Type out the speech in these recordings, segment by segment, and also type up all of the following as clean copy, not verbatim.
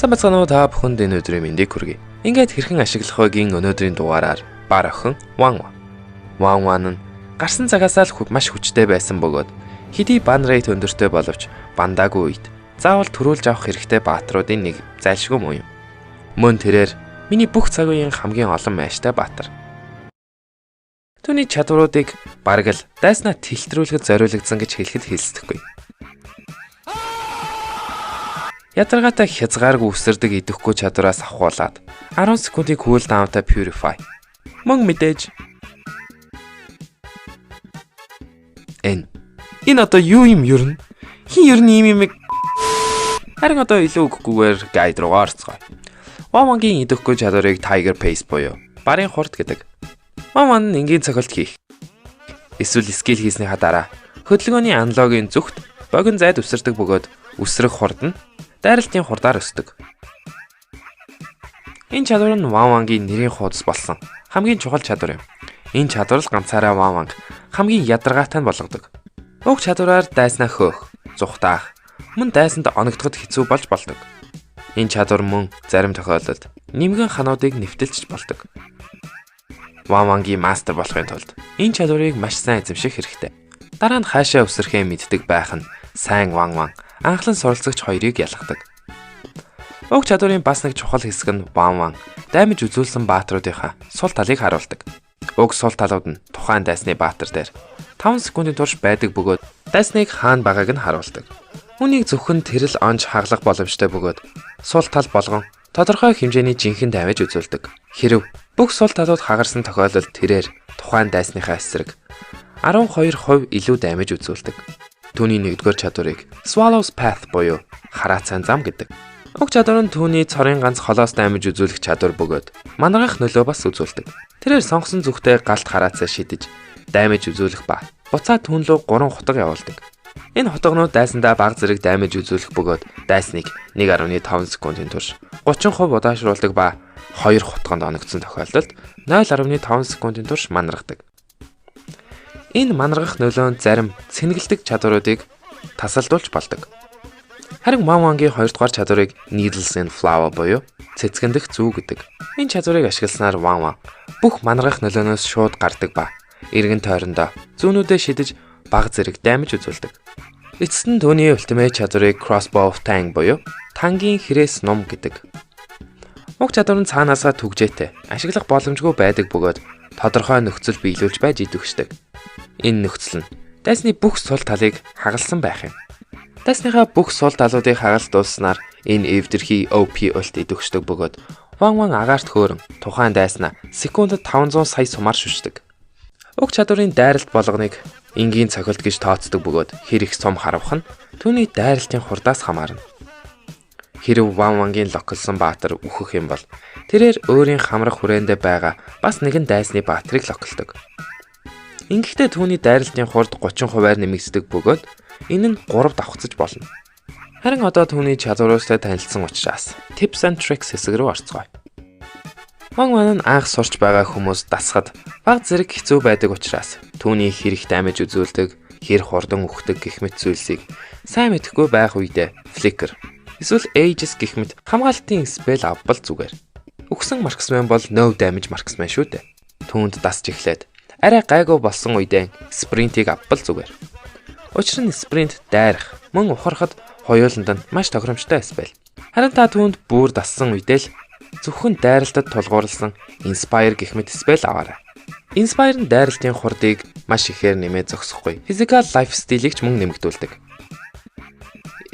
Сайн бацгаана уу та бүхэнд энэ өдрийн мэндийг хүргэе. Ингээд хэрхэн ашиглах вэгийн өнөөдрийн дугаараар бар охин Ван Ван нь гарсан цагаасаа л маш хүчтэй байсан бөгөөд хэдий бан рейт өндөртэй боловч бандаагүй үед заавал төрүүлж авах хэрэгтэй баатруудын нэг зайлшгүй муу юм. Мөн тэрээр миний бүх цаг үеийн хамгийн олон майштай баатар. Түүний чадваруудыг бараг л дайснаа тэлтрүүлэхэд зориулагдсан гэж хэлэхэд хэлсдэхгүй. Ядаргаатай хязгааргүй үсэрдэг идэхгүй чадвараас авахуулаад 10 секундын cool down-тай purify. Мөн мэдээж энэ одоо юу юм ер нь? Хин ер нь ийм юм харин одоо илүү өгөхгүйгээр гайд руугаа орцгоё. Вангийн идэхгүй чадварыг Tiger Pace буюу барын хурд гэдэг. Ван энгийн цохилт хийх. Эсвэл скил хийснийхаа дараа хөдөлгөөний аналогийн зүгт богино зайд үсэрдэг бөгөөд үсрэх хурд нь дайралтын хурдаар өсдөг. Энэ чадвар нь Вангийн нэрийн хуудас болсон хамгийн чухал чадвар юм. Энэ чадвар л ганцаараа Ван хамгийн ядаргаатай нь болгодог. Уг чадвараар дайснаа хөөх, зүхтаах, мөн дайсанд оногдоход хэцүү болж болдог. Энэ чадвар мөн зарим тохиолдолд нэмгэн хануудыг нэвтэлж болдог. Вангийн мастер болохын тулд энэ чадварыг маш сайн эзэмших хэрэгтэй. Дараа нь хаашаа өсөрхөө мэддэг байх нь сайн Ван анхлан суралцагч хоёрыг ялгадаг. Уг чадварын бас нэг чухал хэсэг нь Ван даймж үзүүлсэн баатруудынхаа сул талыг харуулдаг. Уг сул талууд нь тухайн дайсны баатар дээр 5 секундын турш байдаг бөгөөд дайсныг хаана байгааг нь харуулдаг. Үүнийг зөвхөн тэрл онж хаглах боломжтой бөгөөд сул тал болгон тодорхой хэмжээний жинхэнэ даймж үзүүлдэг. Хэрв бүх сул талууд хагарсан тохиолдолд тэрээр тухайн дайсныхаа эсрэг 12% илүү даймж үзүүлдэг. Түүний нэгдүгээр чадварыг Swallow's Path буюу хараацайн зам гэдэг. Уг чадвар нь түүний цорын ганц холоос даймж үзүүлэх чадвар бөгөөд манаргах нөлөө бас үзүүлдэг. Тэрээр сонгосон зүгтээ галт хараацаа шидэж даймж үзүүлэх ба буцаа түүн рүү 3 хутга явуулдаг. Энэ хутгнууд дайсандаа бага зэрэг даймж үзүүлэх бөгөөд дайсныг 1.5 секундын турш 30% удаашруулдаг ба 2 хутганд оногдсон тохиолдолд 0.5 секундын турш манаргадаг. Энэ манаргах нөлөө нь зарим сэнгэлдэг чадваруудыг тасалдуулж болдог. Харин Вангийн 2 дугаар чадварыг Needles and Flower буюу цэцгэндэх зүү гэдэг. Энэ чадварыг ашигласнаар Ван бүх манаргах нөлөөнөөс шууд гардаг ба эргэн тойрондоо зүүнүүдээ шидэж бага зэрэг даймж үзүүлдэг. Эцэст нь түүний ультимейт чадварыг Crossbow of Tang буюу тангийн хэрээс ном гэдэг. Уг чадвар нь цаанаасаа түгжээтэй ашиглах боломжгүй байдаг бөгөөд тодорхой нөхцөл биелүүлж байж идэвхждэг. Энэ нөхцөл нь дайсны бүх сул талыг хагалсан байх юм. Дайсныхаа бүх сул талуудыг хагалж дууссанаар энэ эвдэрхий OP ульт идэвхждэг бөгөөд Ван агаарт хөөрөн тухайн дайснаа секундэд 500 сая сумаар шүшдэг. Уг чадварын дайралт болгоныг энгийн цохилт гэж тооцдог бөгөөд хэр их сум харавах нь түүний дайралтын хурдаас хамаарна. Хэрв Вангийн локалсан баатар үхэх юм бол тэрээр өөрийн хамрах хүрээндээ байгаа бас нэгэн дайсны баатрыг локалдог. Ингэхдээ түүний дайралтын хурд 30%-аар нэмэгддэг бөгөөд энэ нь 3 давхцаж болно. Харин одоо түүний чадваруудтай танилцсан учраас tips and tricks хэсэг рүү орцгоё. Ван нь анх сурч байгаа хүмүүс дасахад бага зэрэг хэцүү байдаг учраас түүний хэрэг даймж үзүүлдэг, хэр хурдан үхдэг гэх мэт зүйлсийг сайн мэдэхгүй байх үедээ flicker эсвэл ages гэх мэт хамгаалтын спел авбал зүгээр. Үхсэн марксмен бол no damage марксмен шүү дээ. Түүнд дасж эхлээд арай гайгүй болсон үедээ спринтийг авбал зүгээр. Учир нь спринт дайрах, мөн ухрахад хоёуланд нь маш тохиромжтой спел. Харин та түүнд бүр дассан үедээ л зөвхөн дайралтад тулгуурласан Inspire гэх мэт спел аваарай. Inspire нь дайралтын хурдыг маш ихээр нэмээд зогсохгүй. Physical life style-ийг ч мөн нэмэгдүүлдэг.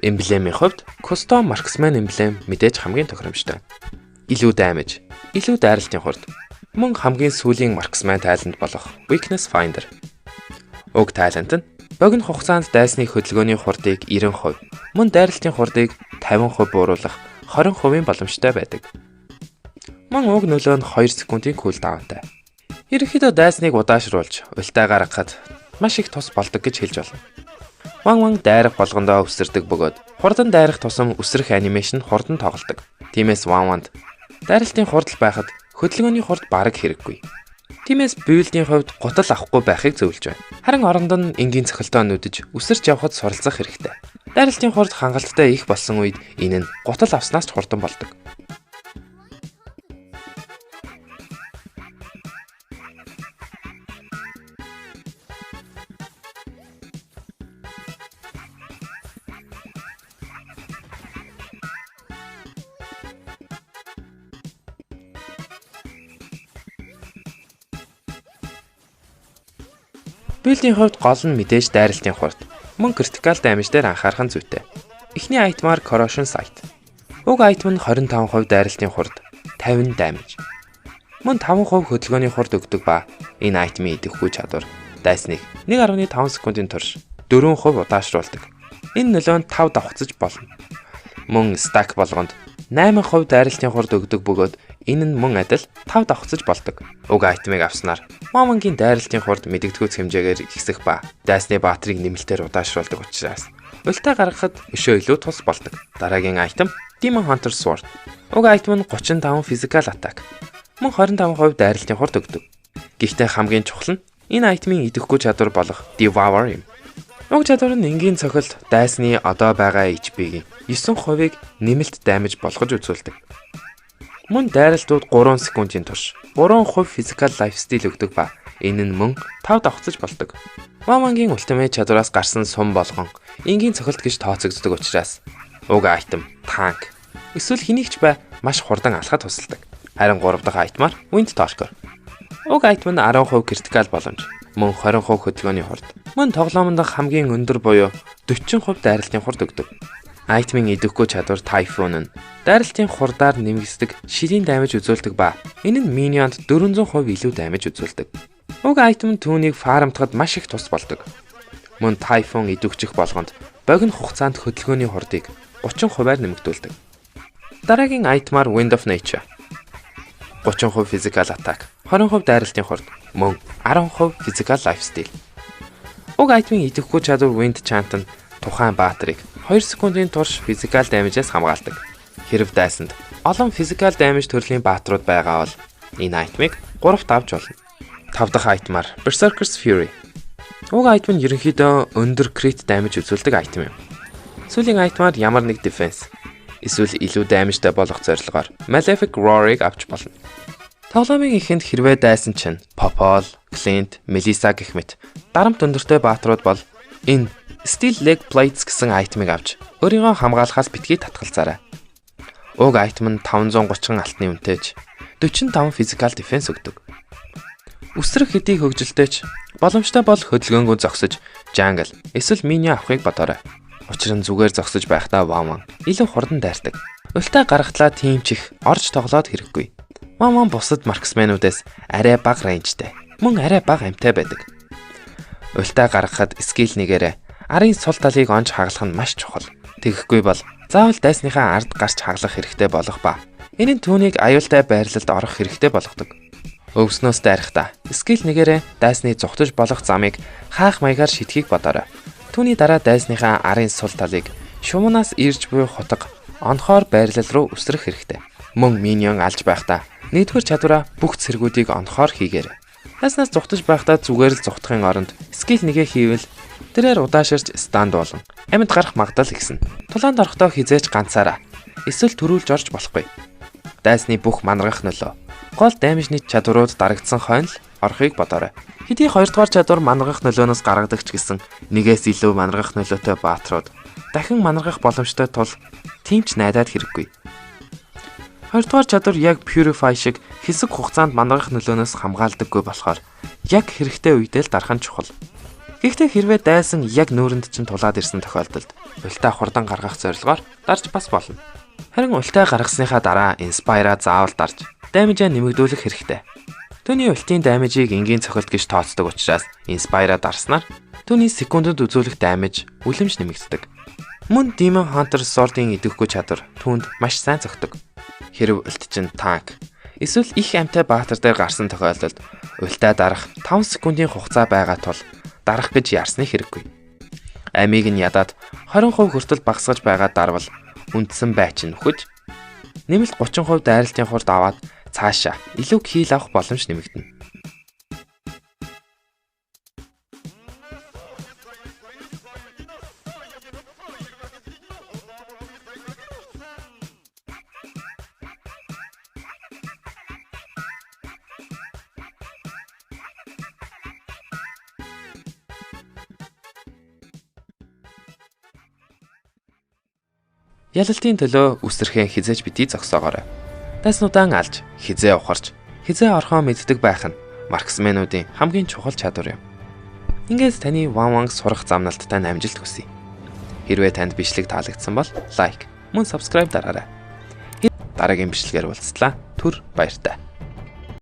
Эмблемийн хувьд Custom Marksman эмблем мэдээж хамгийн тохиромжтой. Илүү даймж, илүү дайралтын хурд, мөн хамгийн сүүлийн Marksman тайланд болох Weakness Finder. Уг тайланд нь богино хугацаанд дайсны хөдөлгөөний хурдыг 90%, мөн дайралтын хурдыг 50% бууруулах 20% боломжтой байдаг. Мөн уг нөлөө нь 2 секундын кулдаунтай. Ерөнхийдөө дайсныг удаашруулж, ультаа гаргахад маш их тус болдог гэж хэлж болно. Ван дайрах болгондоо өсөрдөг бөгөөд хурдан дайрах тусам өсрөх анимашн хурдан тоглодог. Тиймээс Ванд дайралтын хурдл байхад хөдөлгөөний хурд бараг хэрэггүй. Тиймээс буйлдийн хувьд гутал авахгүй байхыг зөвлөж байна. Харин оронд нь энгийн цохилтоо нүдэж өсөрч явхад суралцах хэрэгтэй. Дайралтын хурд хангалттай их болсон үед энэ нь гутал авснаас ч хурдан болдог. Билдийн хувьд гол нь мэдээж дайралтын хурд. Мөн critical damage дээр анхаарах нь зүйтэй. Эхний айтмаар corrosion site. Уг айтм нь 25% дайралтын хурд, 50 damage. Мөн 5% хөдөлгөөний хурд өгдөг ба энэ айтмын идэвхгүй чадвар дайсныг 1.5 секундын турш 4% удаашруулдаг. Энэ нөлөөнд 5 давхцаж болно. Мөн stack болгонд 8% дайралтын хурд өгдөг бөгөөд энэ нь мөн адил 5 давхцаж болдог. Уг айтмыг авснаар Момонгийн дайралтын хурд мэдэгдэхүйц хэмжээгээр ихсэх ба дайсны баатрийг нэмэлтээр удаашруулдаг учраас ултай гаргахад өшөө илүү тус болдог. Дараагийн айтем Demon Hunter Sword. Уг айтем нь 35 physical attack. Мөн 25% дайралтын хурд өгдөг. Гэхдээ хамгийн чухал нь энэ айтемын идэвхгүй чадвар болох Devour юм. Уг чадвар нь энгийн цохилт дайсны одоо байгаа HP-ийн 9%-ийг нэмэлт damage болгож үзүүлдэг. Мөн дайралтууд 3 секундын турш 3% physical lifesteal өгдөг ба энэ нь мөн 5 давхцаж болдог. Момонгийн ультимейт чадвараас гарсан сум болгон энгийн цохилт гэж тооцогддог учраас уг айтем танк эсвэл хэнийгч бай маш хурдан алхахад тусалдаг. Харин 3 дахь айтмаар Wind Talker. Уг айтем нь 10% critical боломж, мөн 20% хөдөлгөөний хурд. Мөн тоглоомонд хамгийн өндөр буюу 40% дайралтын хурд өгдөг. Айтмын идэвхгүй чадвар Typhoon нь дайралтын хурдаар нэмэгддэг шилийн дамиж үзүүлдэг ба энэ нь минионд 400% илүү дамиж үзүүлдэг. Уг айтем нь түүнийг фармтахад маш их тус болдог. Мөн Typhoon идэвхжих болгонд богино хугацаанд хөдөлгөөний хурдыг 30%-аар нэмэгдүүлдэг. Дараагийн айтмаар Wind of Nature. 30% physical attack, 20% дайралтын хурд, мөн 10% physical lifesteal. Уг айтмын идэвхгүй чадвар Wind Chant нь тухайн баатрийг 2 секундын турш physical damage-ээс хамгаалдаг. Хэрв дайсанд олон physical damage төрлийн баатрууд байгаа бол энэ айтмыг 3-т авч болно. 5 дахь айтмаар Berserker's Fury. Уг айтм нь ерөнхийдөө өндөр crit damage үзүүлдэг айтм юм. Сүүлийн айтмаар ямар нэг defense эсвэл илүү damage-тай болох зорилгоор Malefic Roar-ыг авч болно. Тоглоомын эхэнд хэрвээ дайсан чинь Popol, Clint, Melissa гэх мэт дарамт өндөртэй баатрууд бол энэ Steel Leg Plates гэсэн айтмыг авч өөрийгөө хамгаалахаас битгий татгалзаарай. Уг айтм нь 530 алтны үнэтэйж 45 physical defense өгдөг. Үсрэх хэдий хөгжилтэйч боломжтой бол хөдөлгөөнгөө зогсож jungle эсвэл mini авахыг бодоорой. Учир нь зүгээр зогсож байхдаа Ваман илүү хурдан дайрдаг. Ултай гаргахлаа тийм ч их орж тоглоод хэрэггүй. Ваман бусад марксменуудаас арай бага рейнжтэй, мөн арай бага амтай байдаг. Ултай гаргахад скил нэгээрээ арын сул талыг онж хаглах нь маш чухал. Тэгэхгүй бол заавал дайсныхаа ард гарч хаглах хэрэгтэй болох ба энэ нь түүнийг аюултай байрлалд орох хэрэгтэй болгодог. Өвснөөс дайрахтаа скил нэгээрээ дайсны зүхтэж болох замыг хаах маягаар шидэхийг бодоорой. Түүний дараа дайсныхаа арын сул талыг шумнаас ирж буй хутга онхоор байрлал руу өсрөх хэрэгтэй. Мөн миньон алж байхдаа нэгдүгээр чадвараа бүх цэргүүдийг онхоор хийгээрэй. Дайснаас зүхтэж байхдаа зүгээр л зүхтахын оронд скил нэгээ хийвэл тэрээр удааширч станд болон амьд гарах магадлал ихсэн. Тулаанд орохдоо хизээч ганцаараа эсвэл төрүүлж орж болохгүй. Дайсны бүх манаргах нөлөө гол дамижны чадварууд дарагдсан хойно л орохыг бодоорой. Хэдий 2 дугаар чадвар манаргах нөлөөнөөс гаргадаг ч гэсэн нэгээс илүү манаргах нөлөөтэй баатрууд дахин манаргах боломжтой тул тийм ч найдаад хэрэггүй. 2 дугаар чадвар яг Purify шиг хэсэг хугацаанд манаргах нөлөөнөөс хамгаалдаггүй болохоор яг хэрэгтэй үедээ л дарах нь чухал. Гэхдээ хэрвээ дайсан яг нүүрэнд чинь тулаад ирсэн тохиолдолд ултай хурдан гаргах зорилгоор дарж бас болно. Харин ултай гаргасныхаа дараа Inspire заавал дарж дамижаа нэмэгдүүлэх хэрэгтэй. Түүний ультийн дамижийг энгийн цохилт гэж тооцдог учраас Inspire дарснаар түүний секундэд үзүүлэх дамиж үлэмж нэмэгддэг. Мөн Demon Hunter Sword-ийн идэвхгүй чадвар түүнд маш сайн зохидог. Хэрв ульт чинь танк эсвэл их амтай баатар дээр гарсан тохиолдолд ультаа дарах 5 секундын хугацаа байгаа тул дарах гэж яарсны хэрэггүй. Амийг нь ядаад 20% хүртэл багасгаж байгаа дарвал үндсэн байч нь нөхөж нэмэлт 30% дайралтын хурд аваад цаашаа илүү хийл авах боломж нэмэгдэнэ. Ялалтын төлөө үсрэхээ хизээж битгий зогсоогоорой. Дайснуудаа алж, хизээ ухарч, хизээ орхоо мэддэг байх нь марксменуудын хамгийн чухал чадвар юм. Ингээс таны Wang сурах замналттай амжилт хүсье. Хэрвээ танд бичлэг таалагдсан бол лайк, мөн subscribe дараарай. Дараагийн бичлэгээр уулзлаа. Түр баяртай.